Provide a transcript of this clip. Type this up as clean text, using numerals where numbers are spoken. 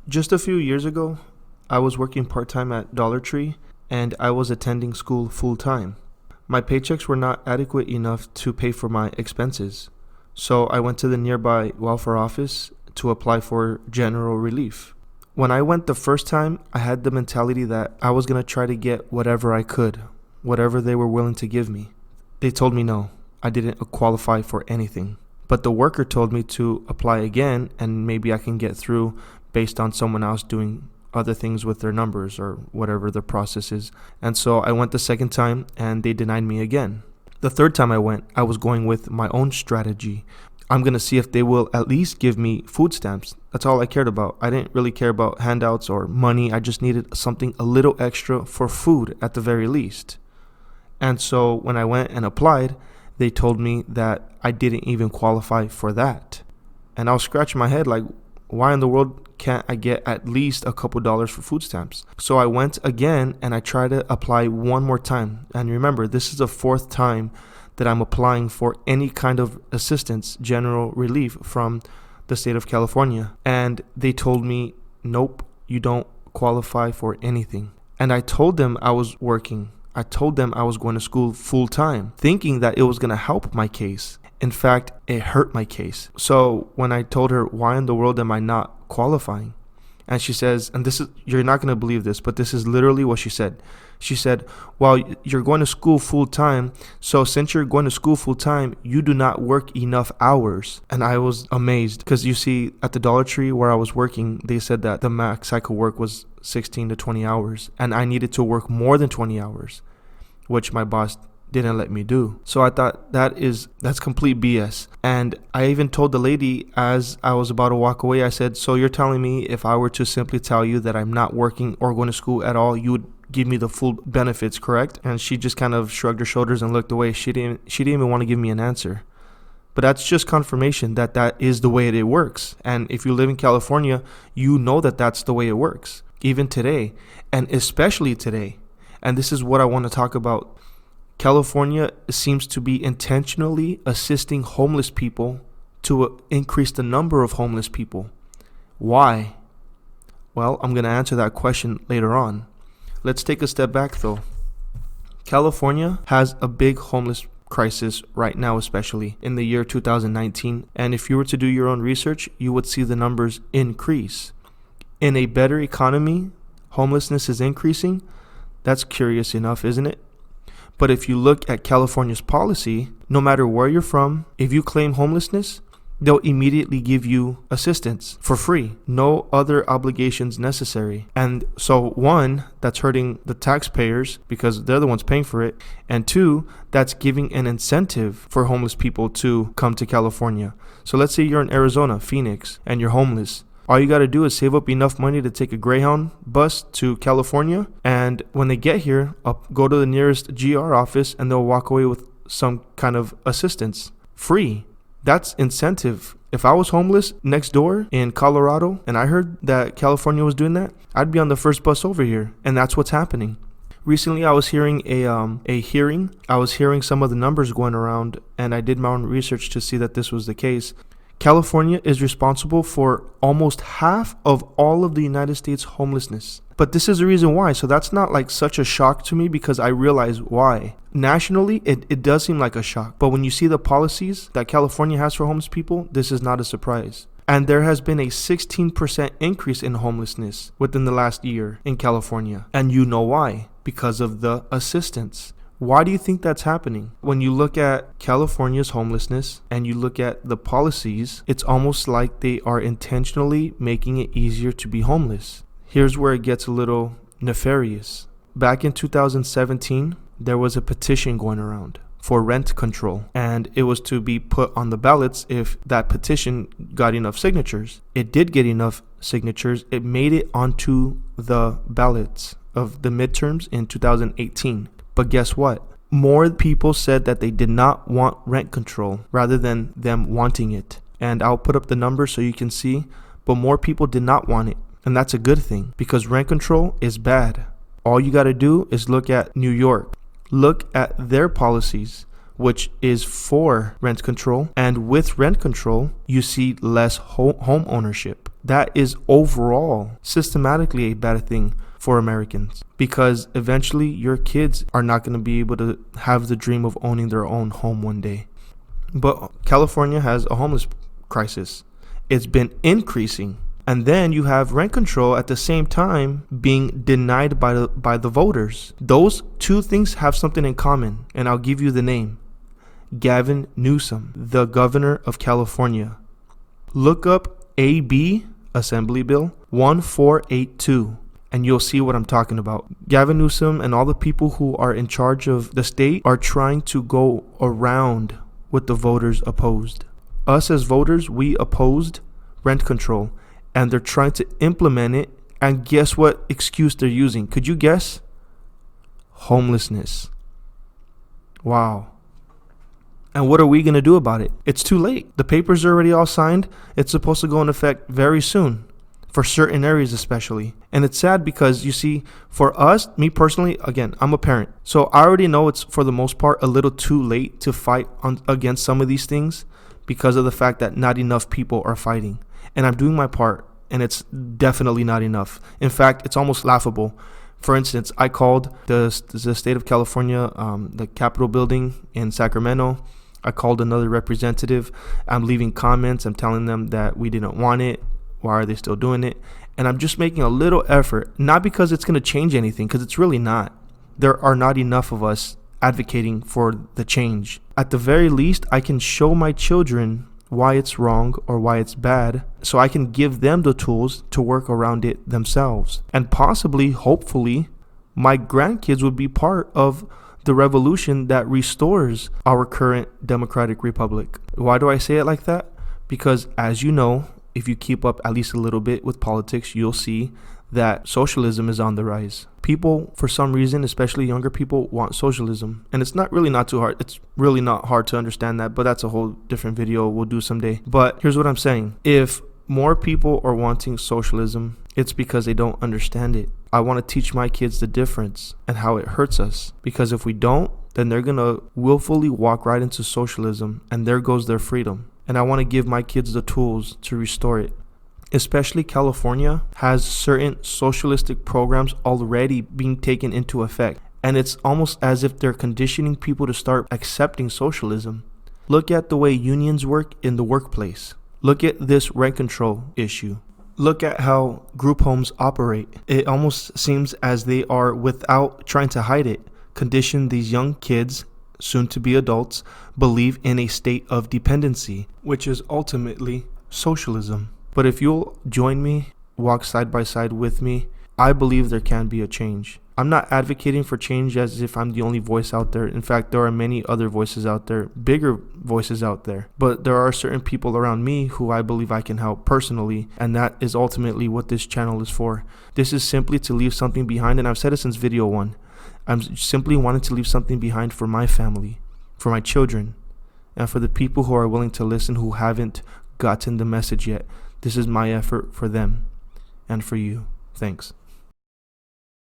Just a few years ago, I was working part-time at Dollar Tree and I was attending school full-time. My paychecks were not adequate enough to pay for my expenses, so I went to the nearby welfare office to apply for general relief. When I went the first time, I had the mentality that I was going to try to get whatever I could, whatever they were willing to give me. They told me no, I didn't qualify for anything. But the worker told me to apply again and maybe I can get through based on someone else doing other things with their numbers or whatever the process is. And so I went the second time and they denied me again. The third time I went, I was going with my own strategy. I'm going to see if they will at least give me food stamps. That's all I cared about. I didn't really care about handouts or money. I just needed something a little extra for food at the very least. And so when I went and applied, they told me that I didn't even qualify for that. And I was scratching my head like, why in the world can't I get at least a couple dollars for food stamps? So I went again and I tried to apply one more time. And remember, this is the fourth time that I'm applying for any kind of assistance, general relief from the state of California. And they told me, nope, you don't qualify for anything. And I told them I was working. I told them I was going to school full time, thinking that it was going to help my case. In fact, it hurt my case. So when I told her, why in the world am I not qualifying? And she says, and this is, you're not going to believe this, but this is literally what she said. She said, well, you're going to school full time. So since you're going to school full time, you do not work enough hours. And I was amazed because you see at the Dollar Tree where I was working, they said that the max I could work was 16 to 20 hours. And I needed to work more than 20 hours, which my boss didn't let me do. So I thought that's complete BS. And I even told the lady as I was about to walk away, I said, so you're telling me if I were to simply tell you that I'm not working or going to school at all, you would give me the full benefits, correct? And she just kind of shrugged her shoulders and looked away. She didn't even want to give me an answer. But that's just confirmation that that is the way it works. And if you live in California, you know that that's the way it works, even today, and especially today. And this is what I want to talk about. California seems to be intentionally assisting homeless people to increase the number of homeless people. Why? Well, I'm going to answer that question later on. Let's take a step back though. California has a big homeless crisis right now, especially in the year 2019. And if you were to do your own research, you would see the numbers increase. In a better economy, homelessness is increasing. That's curious enough, isn't it? But if you look at California's policy, no matter where you're from, if you claim homelessness, they'll immediately give you assistance for free. No other obligations necessary. And so one, that's hurting the taxpayers because they're the ones paying for it. And two, that's giving an incentive for homeless people to come to California. So let's say you're in Arizona, Phoenix, and you're homeless. All you got to do is save up enough money to take a Greyhound bus to California. And when they get here, go to the nearest GR office and they'll walk away with some kind of assistance. Free. That's incentive. If I was homeless next door in Colorado and I heard that California was doing that, I'd be on the first bus over here. And that's what's happening. Recently, I was hearing a hearing. I was hearing some of the numbers going around and I did my own research to see that this was the case. California is responsible for almost half of all of the United States homelessness. But this is the reason why. So that's not like such a shock to me because I realize why. Nationally, it does seem like a shock. But when you see the policies that California has for homeless people, this is not a surprise. And there has been a 16% increase in homelessness within the last year in California. And you know why? Because of the assistance. Why do you think that's happening? When you look at California's homelessness and you look at the policies, it's almost like they are intentionally making it easier to be homeless. Here's where it gets a little nefarious. Back in 2017, there was a petition going around for rent control, and it was to be put on the ballots if that petition got enough signatures. It did get enough signatures. It made it onto the ballots of the midterms in 2018. But guess what? More people said that they did not want rent control rather than them wanting it. And I'll put up the numbers so you can see, but more people did not want it. And that's a good thing because rent control is bad. All you got to do is look at New York. Look at their policies, which is for rent control. And with rent control, you see less home ownership. that is overall systematically a bad thing for Americans, because eventually your kids are not going to be able to have the dream of owning their own home one day. But California has a homeless crisis. It's been increasing. And then you have rent control at the same time being denied by the voters. Those two things have something in common, and I'll give you the name. Gavin Newsom, the governor of California. Look up AB, Assembly Bill 1482, and you'll see what I'm talking about. Gavin Newsom and all the people who are in charge of the state are trying to go around what the voters opposed. Us as voters, we opposed rent control, and they're trying to implement it. And guess what excuse they're using? Could you guess? Homelessness. Wow. And what are we going to do about it? It's too late. The papers are already all signed. It's supposed to go into effect very soon, for certain areas especially. And it's sad because, you see, for us, me personally, again, I'm a parent. So I already know it's, for the most part, a little too late to fight against some of these things because of the fact that not enough people are fighting. And I'm doing my part, and it's definitely not enough. In fact, it's almost laughable. For instance, I called the state of California, the Capitol building in Sacramento. I called another representative. I'm leaving comments. I'm telling them that we didn't want it. Why are they still doing it? And I'm just making a little effort, not because it's going to change anything, because it's really not. There are not enough of us advocating for the change. At the very least, I can show my children why it's wrong or why it's bad, so I can give them the tools to work around it themselves. And possibly, hopefully, my grandkids would be part of the revolution that restores our current democratic republic. Why do I say it like that? Because, as you know, if you keep up at least a little bit with politics, you'll see that socialism is on the rise. People, for some reason, especially younger people, want socialism. And it's really not too hard. It's really not hard to understand that, but that's a whole different video we'll do someday. But here's what I'm saying. If more people are wanting socialism, it's because they don't understand it. I want to teach my kids the difference and how it hurts us. Because if we don't, then they're going to willfully walk right into socialism, and there goes their freedom. And I want to give my kids the tools to restore it. Especially California has certain socialistic programs already being taken into effect. And it's almost as if they're conditioning people to start accepting socialism. Look at the way unions work in the workplace. Look at this rent control issue. Look at how group homes operate. It almost seems as they are, without trying to hide it, condition these young kids, soon to be adults, believe in a state of dependency, which is ultimately socialism. But if you'll join me, walk side by side with me, I believe there can be a change. I'm not advocating for change as if I'm the only voice out there. In fact, there are many other voices out there, bigger voices out there. But there are certain people around me who I believe I can help personally, and that is ultimately what this channel is for. This is simply to leave something behind, and I've said it since video 1. I'm simply wanting to leave something behind for my family, for my children, and for the people who are willing to listen who haven't gotten the message yet. This is my effort for them and for you. Thanks.